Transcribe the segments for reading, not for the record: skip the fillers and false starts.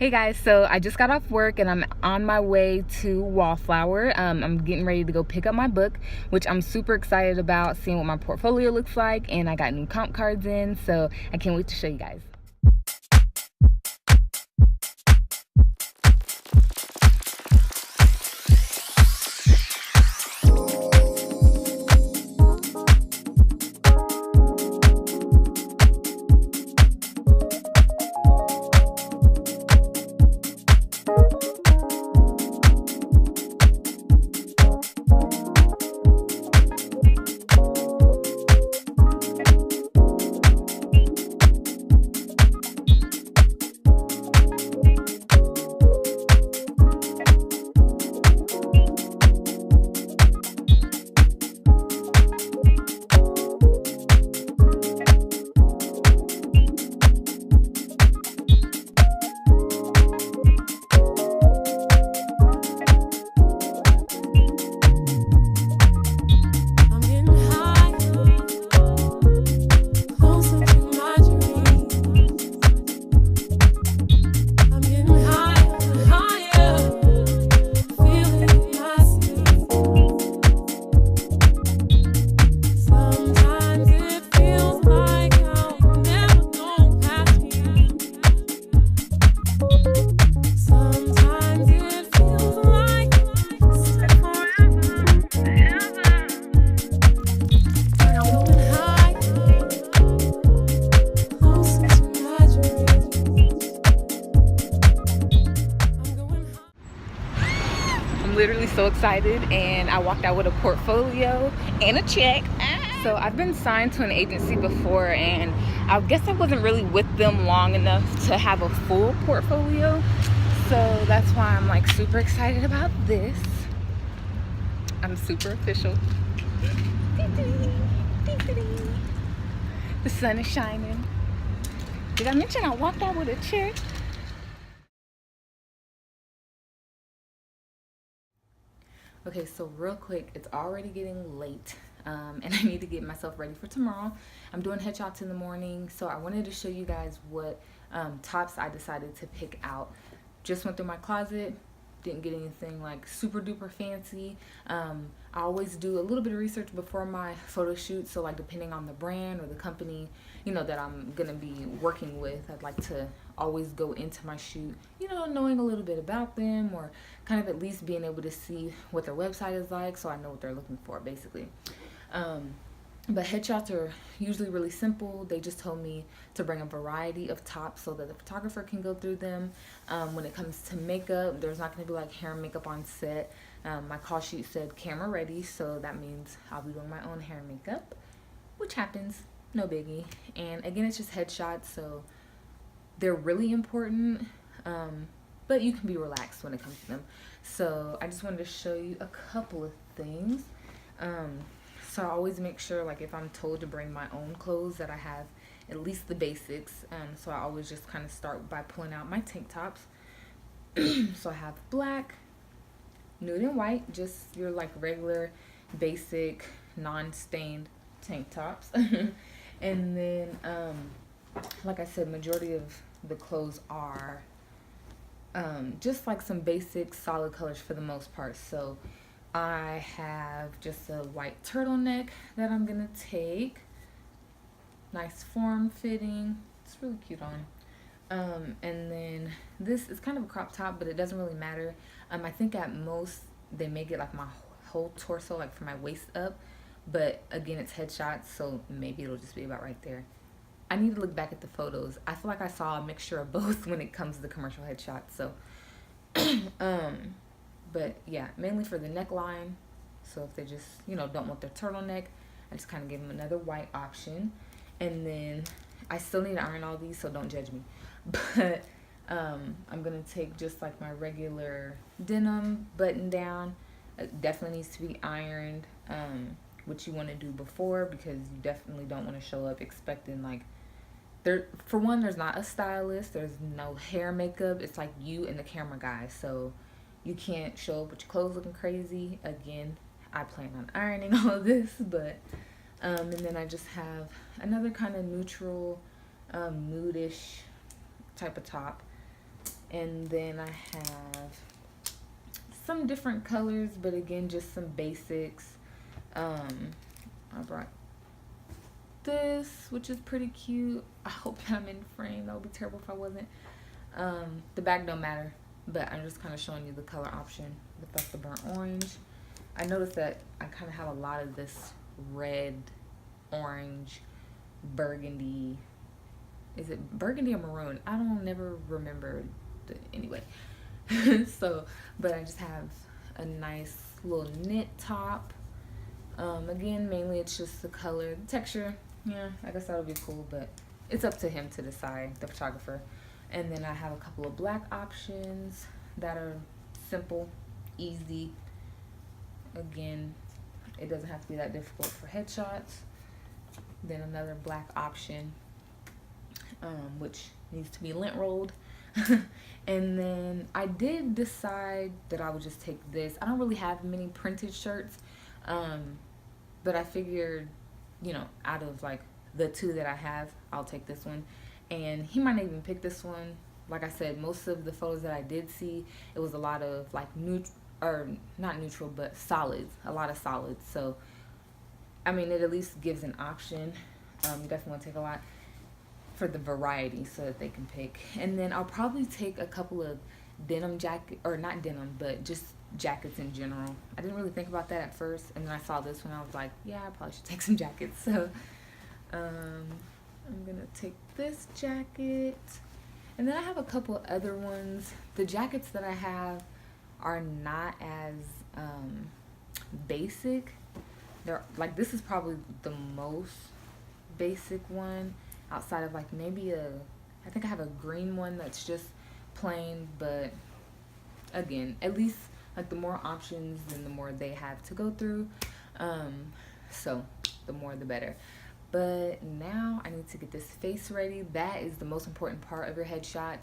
Hey guys, so I just got off work and I'm on my way to Wallflower. I'm getting ready to go pick up my book, which I'm super excited about, seeing what my portfolio looks like, and I got new comp cards in, so I can't wait to show you guys. I'm literally so excited, and I walked out with a portfolio and a check. So I've been signed to an agency before, and I guess I wasn't really with them long enough to have a full portfolio. So that's why I'm like super excited about this. I'm super official. The sun is shining. Did I mention I walked out with a check? Okay, so real quick, it's already getting late, and I need to get myself ready for tomorrow. I'm doing headshots in the morning, so I wanted to show you guys what tops I decided to pick out. Just went through my closet, didn't get anything like super duper fancy. I always do a little bit of research before my photo shoot, so like depending on the brand or the company, you know, that I'm gonna be working with, I'd like to always go into my shoot, you know, knowing a little bit about them, or kind of at least being able to see what their website is like, so I know what they're looking for basically. But headshots are usually really simple. They just told me to bring a variety of tops so that the photographer can go through them. When it comes to makeup, there's not going to be like hair and makeup on set. My call sheet said camera ready, so that means I'll be doing my own hair and makeup, which happens, no biggie. And again, it's just headshots, so they're really important, but you can be relaxed when it comes to them. So I just wanted to show you a couple of things. So I always make sure, like if I'm told to bring my own clothes, that I have at least the basics. So I always just kind of start by pulling out my tank tops. So I have black, nude and white, just your like regular basic non-stained tank tops. And then like I said, majority of the clothes are just like some basic solid colors for the most part. So I have just a white turtleneck that I'm gonna take. Nice form fitting. It's really cute on. And then this is kind of a crop top, but it doesn't really matter. I think at most they may get like my whole torso, like from my waist up. But again, it's headshots, so maybe it'll just be about right there. I need to look back at the photos. I feel like I saw a mixture of both when it comes to the commercial headshots. So, but yeah, mainly for the neckline. So if they just, you know, don't want their turtleneck, I just kind of give them another white option. And then I still need to iron all these, so don't judge me. But I'm going to take just like my regular denim button down. It definitely needs to be ironed, which you want to do before, because you definitely don't want to show up expecting like, for one, there's not a stylist, there's no hair makeup, it's like you and the camera guy. So you can't show up with your clothes looking crazy. Again, I plan on ironing all of this, but and then I just have another kind of neutral, nudish type of top. And then I have some different colors, but again, just some basics. I brought this, which is pretty cute. I hope I'm in frame. That would be terrible if I wasn't. The bag don't matter, but I'm just kind of showing you the color option. That's the burnt orange. I noticed that I kind of have a lot of this red, orange, burgundy. Is it burgundy or maroon? I don't never remember. Anyway, so, but I just have a nice little knit top. Again, mainly it's just the color, the texture. Yeah, I guess that would be cool, but it's up to him to decide, the photographer. And then I have a couple of black options that are simple, easy. Again, it doesn't have to be that difficult for headshots. Then another black option, which needs to be lint rolled. And then I did decide that I would just take this. I don't really have many printed shirts, but I figured, you know, out of like the two that I have, I'll take this one. And he might not even pick this one. Like I said, most of the photos that I did see, it was a lot of like not neutral, but solids, a lot of solids. So, I mean, it at least gives an option. You definitely want to take a lot for the variety so that they can pick. And then I'll probably take a couple of denim jacket, or not denim, but just jackets in general. I didn't really think about that at first, and then I saw this one. I was like, yeah, I probably should take some jackets. So I'm gonna take this jacket, and then I have a couple other ones. The jackets that I have are not as basic. They're like, this is probably the most basic one, outside of like maybe I think I have a green one that's just plain, but again, at least like the more options, then the more they have to go through. So the more the better. But now I need to get this face ready. That is the most important part of your headshot,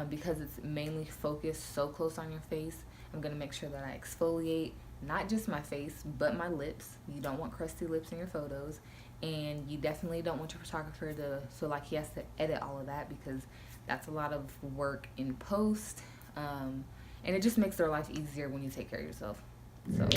because it's mainly focused so close on your face. I'm gonna make sure that I exfoliate not just my face, but my lips. You don't want crusty lips in your photos. And you definitely don't want your photographer to feel like he has to edit all of that, because that's a lot of work in post. And it just makes their life easier when you take care of yourself. So.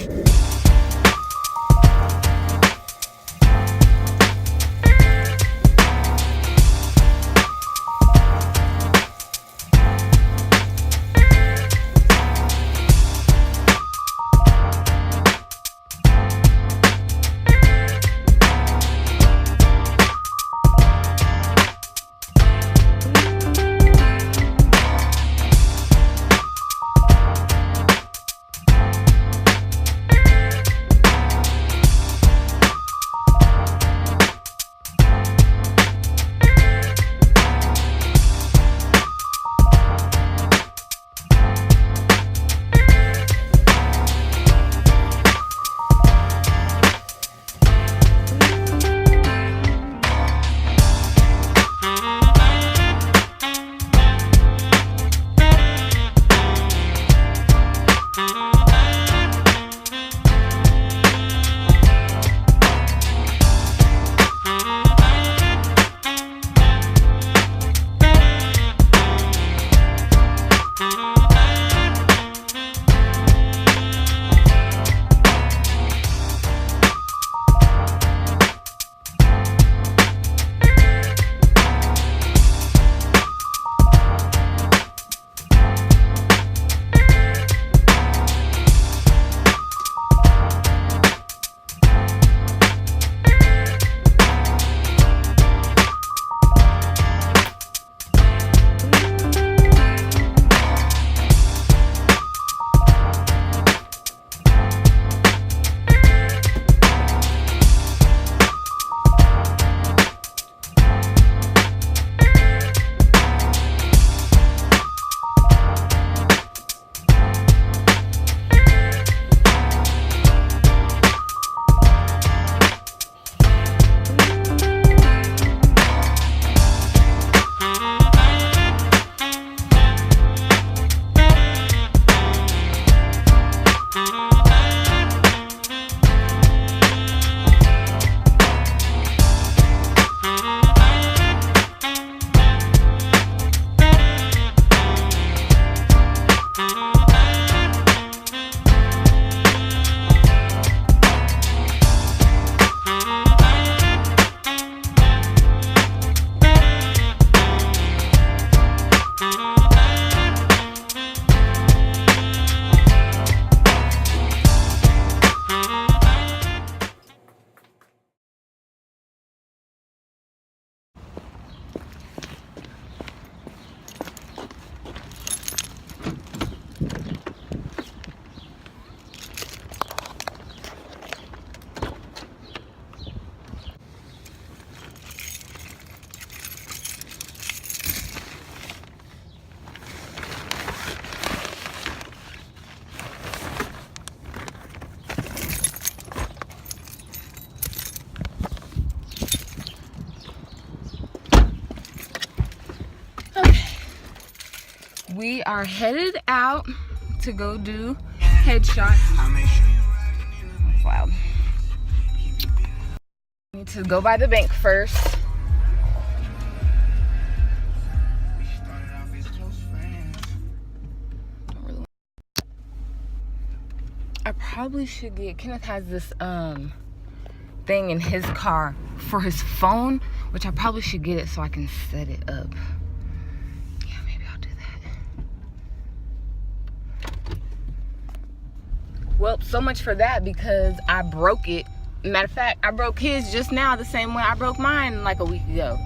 we are headed out to go do headshots. Wow. Need to go by the bank first. I probably should get, Kenneth has this thing in his car for his phone, which I probably should get it so I can set it up. Yeah, maybe I'll do that. Well, so much for that, because I broke it. Matter of fact, I broke his just now the same way I broke mine like a week ago.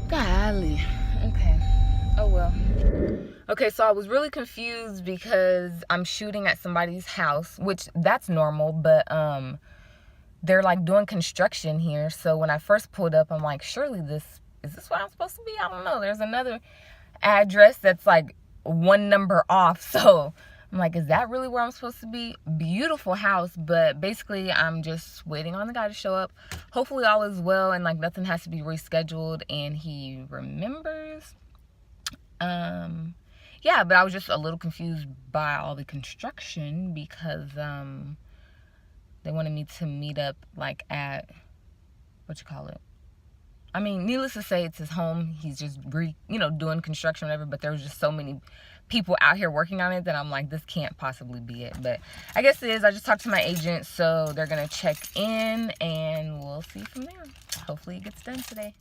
Golly. Okay. Oh well. Okay, so I was really confused because I'm shooting at somebody's house, which that's normal, but they're like doing construction here. So when I first pulled up, I'm like, surely is this where I'm supposed to be? I don't know. There's another address that's like one number off. So I'm like, is that really where I'm supposed to be? Beautiful house, but basically I'm just waiting on the guy to show up. Hopefully all is well and like nothing has to be rescheduled and he remembers. Yeah, but I was just a little confused by all the construction because they wanted me to meet up like at, what you call it? I mean, needless to say, it's his home. He's just doing construction or whatever, but there was just so many people out here working on it that I'm like, this can't possibly be it. But I guess it is. I just talked to my agent, so they're gonna check in and we'll see from there. Hopefully it gets done today.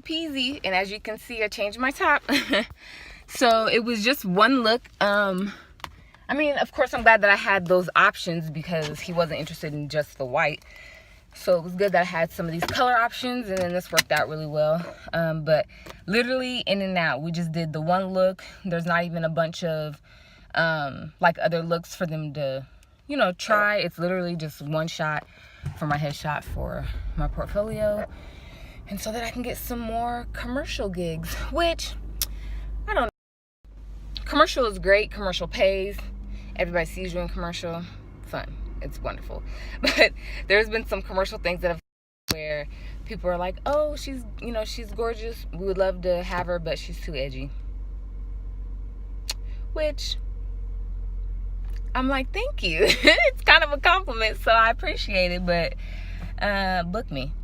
Peasy. And as you can see, I changed my top. So it was just one look. I mean, of course I'm glad that I had those options because he wasn't interested in just the white, so it was good that I had some of these color options, and then this worked out really well. But literally in and out, we just did the one look. There's not even a bunch of like other looks for them to try. It's literally just one shot for my headshot for my portfolio. And so that I can get some more commercial gigs, which, I don't know. Commercial is great. Commercial pays. Everybody sees you in commercial. Fun. It's wonderful. But there's been some commercial things that have where people are like, oh, she's gorgeous. We would love to have her, but she's too edgy. Which, I'm like, thank you. It's kind of a compliment, so I appreciate it, but book me.